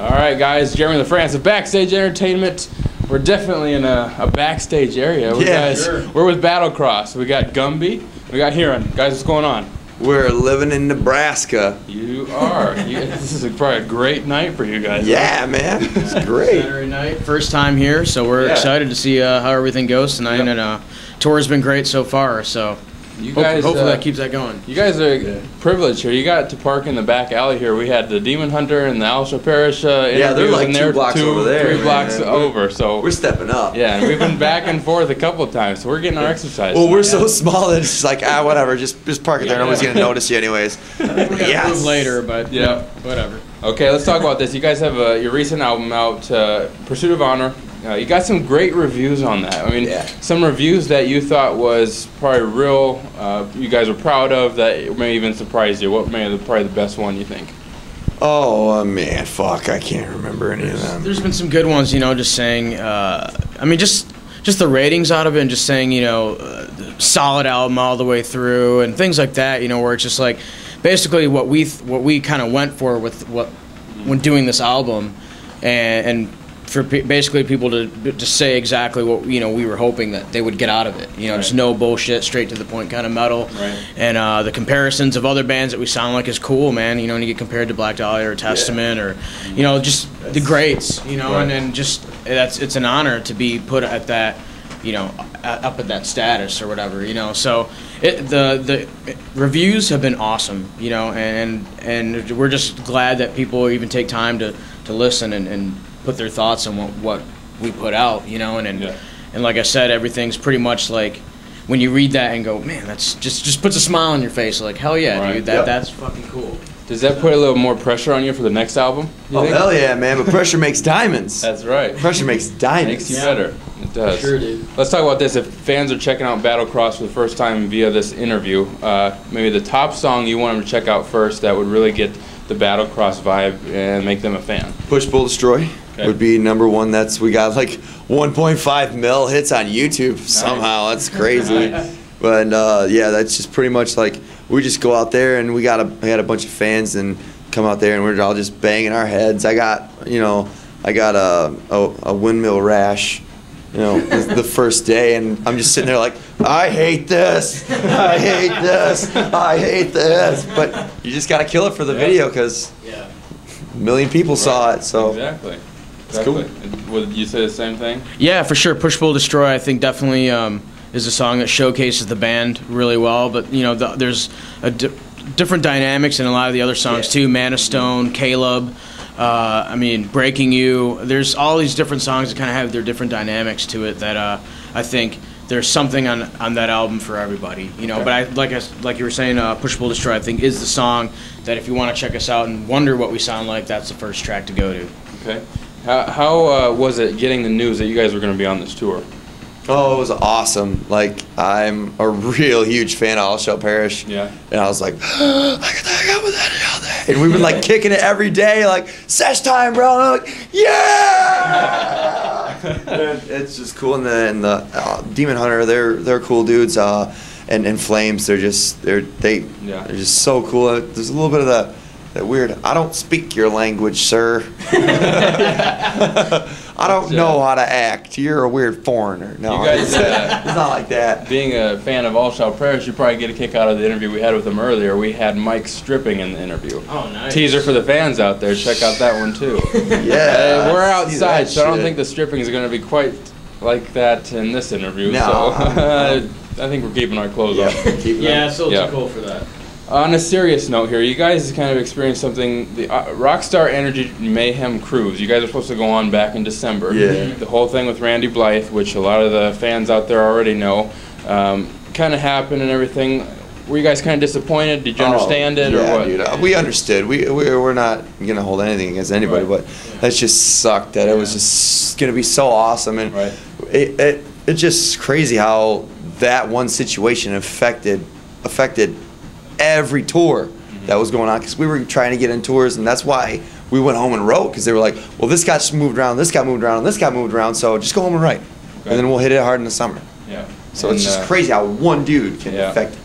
All right, guys. Jeremy Lafrentz of Backstage Entertainment. We're definitely in a backstage area. We're with Battlecross. We got Gumby. We got Hiran. Guys, what's going on? We're living in Nebraska. You are. This is probably a great night for you guys. Yeah, man. It's great. Saturday night, first time here, so we're excited to see how everything goes tonight. Yep. And tour's been great so far, so you guys, hopefully that keeps that going. You guys are privileged here. You got to park in the back alley here. We had the Demon Hunter and the Alsha Parish yeah, they're like 2 blocks over there. 3 blocks over. So we're stepping up. Yeah, and we've been back and forth a couple of times, so we're getting our exercise. Well, we're so small that it's just like, whatever, just park it there. Nobody's going to notice you anyways. We're going to move later, but yeah, whatever. Okay, let's talk about this. You guys have your recent album out, Pursuit of Honor. You got some great reviews on that. I mean, some reviews that you thought was probably real, you guys were proud of, that may even surprise you. What may have probably the best one, you think? Oh, man, fuck, I can't remember any of them. There's been some good ones, you know, just saying, I mean, just the ratings out of it and just saying, you know, solid album all the way through and things like that, you know, where it's just like, basically what we kind of went for with when doing this album, and for basically people to just say exactly what, you know, we were hoping that they would get out of it. You know, just no bullshit, straight to the point kind of metal. Right. And the comparisons of other bands that we sound like is cool, man. You know, when you get compared to Black Dahlia or Testament or, you know, just the greats, you know, and just it's an honor to be put at that, you know, up at that status or whatever, you know. So the reviews have been awesome, you know, and we're just glad that people even take time to listen and put their thoughts on what we put out, you know, and like I said, everything's pretty much like when you read that and go, man, that's just puts a smile on your face, like hell yeah, dude, that's fucking cool. Does that put a little more pressure on you for the next album? Oh hell yeah, man! But pressure makes diamonds. That's right. Pressure makes diamonds. Makes you better. It does. Sure, dude. Let's talk about this. If fans are checking out Battlecross for the first time via this interview, maybe the top song you want them to check out first that would really get the Battlecross vibe and make them a fan. Push, Pull, Destroy would be #1. We got like 1.5 mil hits on YouTube somehow. That's crazy. But yeah, that's just pretty much like we just go out there and we had a bunch of fans and come out there and we're all just banging our heads. I got a windmill rash, you know, the first day, and I'm just sitting there like, I hate this, I hate this, I hate this. But you just gotta kill it for the video because a million people saw it. So exactly. It's cool. Would you say the same thing? Yeah, for sure. Push, Pull, Destroy, I think definitely is a song that showcases the band really well. But you know, there's different dynamics in a lot of the other songs too. Man of Stone, Caleb. I mean, Breaking You. There's all these different songs that kind of have their different dynamics to it that I think there's something on that album for everybody. You know, but like you were saying, Push, Pull, Destroy, I think is the song that if you want to check us out and wonder what we sound like, that's the first track to go to. Okay. How was it getting the news that you guys were going to be on this tour? Oh, it was awesome. Like, I'm a real huge fan of Alsha Parish. Yeah. And I was like, I got the heck out with that all day. And we've been like kicking it every day, like, sesh time, bro. And I'm like, yeah! It's just cool. And the Demon Hunter, they're cool dudes. And Flames, they're just so cool. There's a little bit of that weird, I don't speak your language, sir. I don't know how to act. You're a weird foreigner. No, you guys, it's not like that. Being a fan of Alsha Parish, you probably get a kick out of the interview we had with them earlier. We had Mike stripping in the interview. Oh, nice. Teaser for the fans out there. Check out that one too. Yeah. We're outside, so I don't think the stripping is going to be quite like that in this interview. No. So I think we're keeping our clothes on. It's still too cool for that. On a serious note here, you guys kind of experienced something, the Rockstar Energy Mayhem Cruise. You guys are supposed to go on back in December. Yeah. The whole thing with Randy Blythe, which a lot of the fans out there already know, kind of happened and everything. Were you guys kind of disappointed? Did you understand it or what? Dude, we understood. We're not going to hold anything against anybody, but that just sucked that it was just going to be so awesome. And it's just crazy how that one situation affected every tour that was going on, because we were trying to get in tours, and that's why we went home and wrote, because they were like, well, this got moved around, this got moved around, and this got moved around, so just go home and write, and then we'll hit it hard in the summer. So it's just crazy how one dude can affect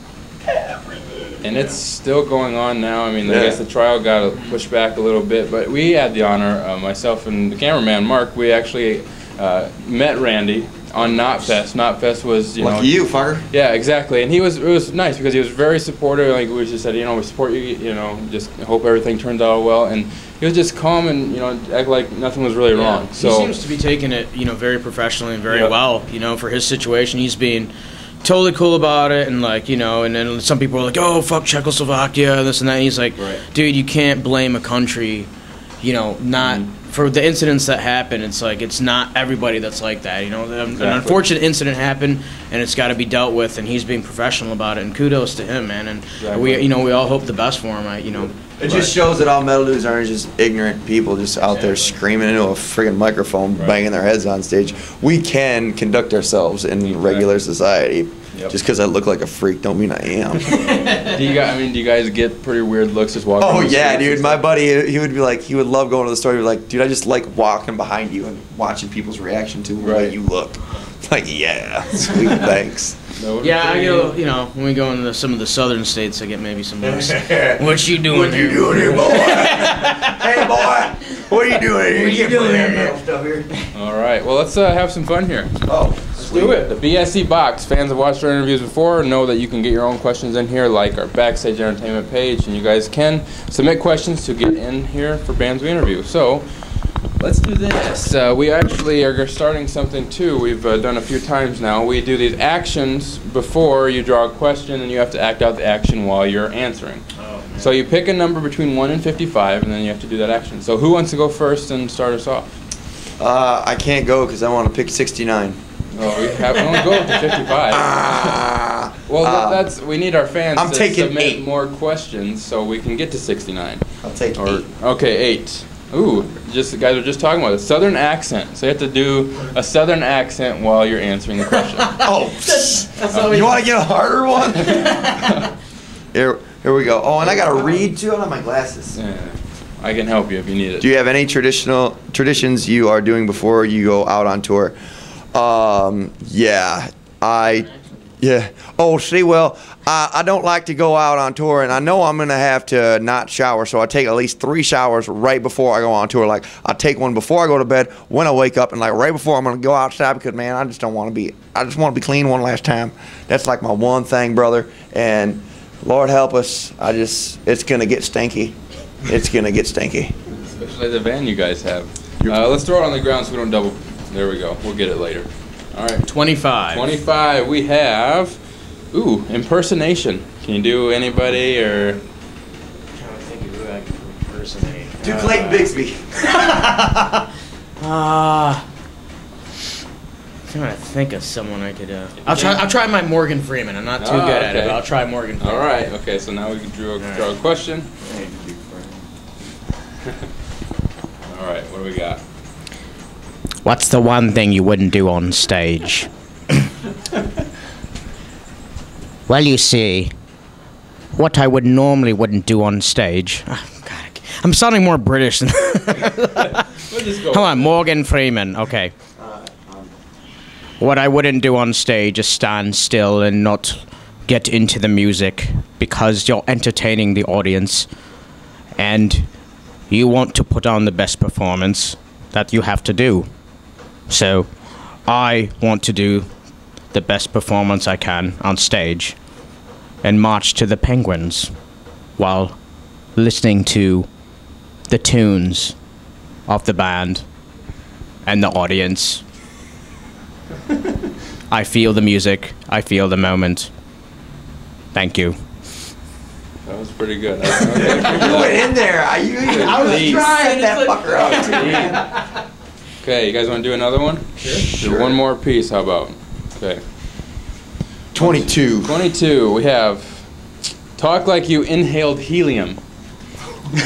everything. And it's still going on now. I mean, I guess the trial got pushed back a little bit, but we had the honor, myself and the cameraman, Mark, we actually met Randy on Knotfest. Knotfest was, Lucky you, fucker. Yeah, exactly. And it was nice because he was very supportive. Like, we just said, we support you, just hope everything turns out well. And he was just calm and, act like nothing was really wrong. So he seems to be taking it, very professionally and very well, for his situation. He's being totally cool about it, and and then some people are like, oh, fuck Czechoslovakia, this and that. And he's like, dude, you can't blame a country, not for the incidents that happen. It's like, it's not everybody that's like that. An unfortunate incident happened, and it's got to be dealt with, and he's being professional about it, and kudos to him, man. And we all hope the best for him. It just shows that all metal dudes aren't just ignorant people just out there screaming into a friggin' microphone, banging their heads on stage. We can conduct ourselves in regular society. Just because I look like a freak don't mean I am. Do you guys get pretty weird looks just walking? Oh yeah, dude. My buddy, he would be like, he would love going to the store. He'd be like, dude, I just like walking behind you and watching people's reaction to the way you look. Like, yeah, sweet, thanks. Yeah, I get, when we go into some of the southern states, I get maybe some looks. What you doing here? What you doing here, boy? Hey, boy, what are you doing here? What you doing here? All right, well, let's have some fun here. Oh, let's do it. The BSE box. Fans have watched our interviews before know that you can get your own questions in here, like our Backstage Entertainment page, and you guys can submit questions to get in here for bands we interview. So let's do this. We actually are starting something too. We've done a few times now. We do these actions before you draw a question, and you have to act out the action while you're answering. So you pick a number between 1 and 55, and then you have to do that action. So who wants to go first and start us off? I can't go because I want to pick 69. Oh, we only go up to 55. Well, we need our fans to submit 8 more questions so we can get to 69. I'll take 8. Okay, 8. Ooh, the guys were just talking about it. Southern accent. So you have to do a southern accent while you're answering the question. You want to get a harder one? Here we go. Oh, and I got to read too. I don't have my glasses. Yeah, I can help you if you need it. Do you have any traditions you are doing before you go out on tour? Yeah. Oh, see, well, I don't like to go out on tour, and I know I'm going to have to not shower, so I take at least 3 showers right before I go on tour. Like, I take one before I go to bed, when I wake up, and like right before I'm going to go outside because, man, I just want to be clean one last time. That's like my one thing, brother. And Lord help us, it's going to get stinky. It's going to get stinky. Especially the van you guys have. Let's throw it on the ground so we don't double. There we go. We'll get it later. All right. 25. 25. We have, impersonation. Can you do anybody or? I'm trying to think of who I can impersonate. Do Clayton Bigsby. I'm trying to think of someone I could. I'll try my Morgan Freeman. I'm not too good at it, but I'll try Morgan Freeman. All right. Okay. So now we can draw a question. All right. What do we got? What's the one thing you wouldn't do on stage? Well, you see, what I wouldn't do on stage. Oh, God, I'm sounding more British than. Come on, Morgan Freeman. Okay. What I wouldn't do on stage is stand still and not get into the music because you're entertaining the audience and you want to put on the best performance that you have to do. So, I want to do the best performance I can on stage and march to the Penguins while listening to the tunes of the band and the audience. I feel the music. I feel the moment. Thank you. That was pretty good. You went in there. I was trying that fucker out. Okay, you guys want to do another one? Sure. Do one more piece, how about? Okay. 22. 22, we have talk like you inhaled helium.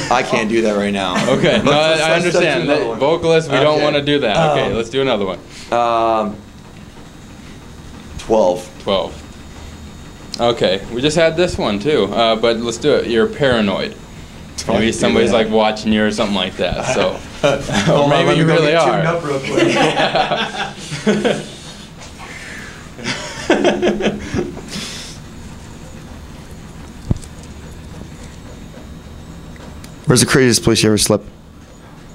I can't do that right now. Okay, no, I understand. Vocalists, we don't want to do that. Okay, let's do another one. 12. 12. Okay, we just had this one too, but let's do it. You're paranoid. Maybe somebody's like watching you or something like that. So, or maybe you really are. Up real quick. Where's the craziest place you ever slept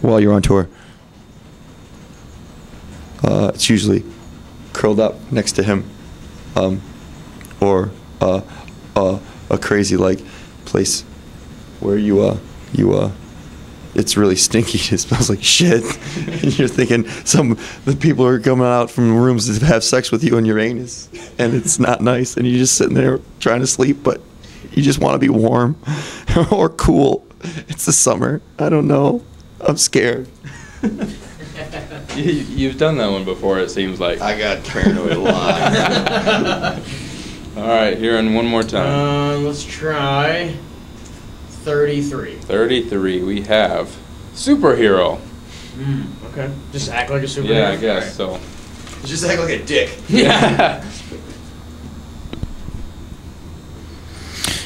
while you're on tour? It's usually curled up next to him, or a crazy like place where it's really stinky. It smells like shit. And you're thinking the people are coming out from rooms to have sex with you in your anus, and it's not nice. And you're just sitting there trying to sleep, but you just want to be warm or cool. It's the summer. I don't know. I'm scared. You've done that one before, it seems like. I got paranoid a lot. All right, Hiran, one more time. Let's try 33. 33, we have superhero. Okay. Just act like a superhero? Yeah, I guess so. Just act like a dick. Yeah.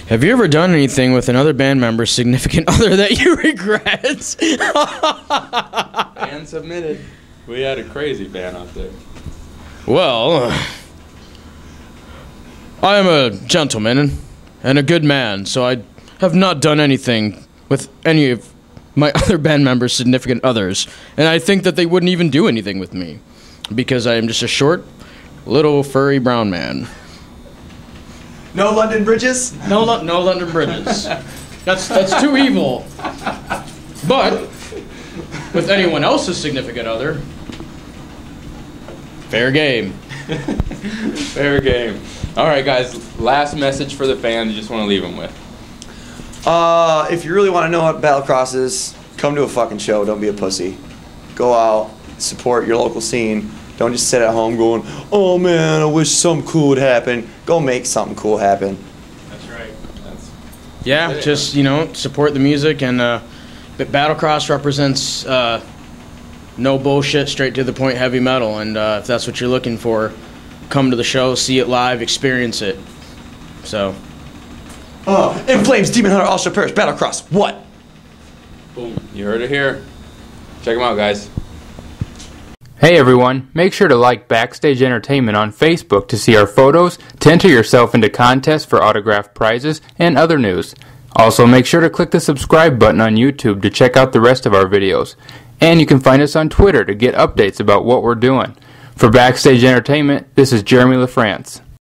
Have you ever done anything with another band member's significant other that you regret? Fan submitted. We had a crazy fan out there. Well, I am a gentleman and a good man, so I have not done anything with any of my other band members' significant others, and I think that they wouldn't even do anything with me, because I am just a short, little, furry brown man. No London bridges? No London bridges. That's too evil. But with anyone else's significant other, fair game. Fair game. All right, guys. Last message for the fans. You just want to leave them with. If you really want to know what Battlecross is, come to a fucking show. Don't be a pussy. Go out, support your local scene. Don't just sit at home going, oh man, I wish something cool would happen. Go make something cool happen. That's right. Yeah, just, support the music, and Battlecross represents no bullshit, straight to the point heavy metal, and if that's what you're looking for, come to the show, see it live, experience it. So. In Flames, Demon Hunter, All Shall Perish, Battlecross, what? Boom. You heard it here. Check them out, guys. Hey everyone, make sure to like Backstage Entertainment on Facebook to see our photos, to enter yourself into contests for autographed prizes, and other news. Also, make sure to click the subscribe button on YouTube to check out the rest of our videos. And you can find us on Twitter to get updates about what we're doing. For Backstage Entertainment, this is Jeremy Lafrentz.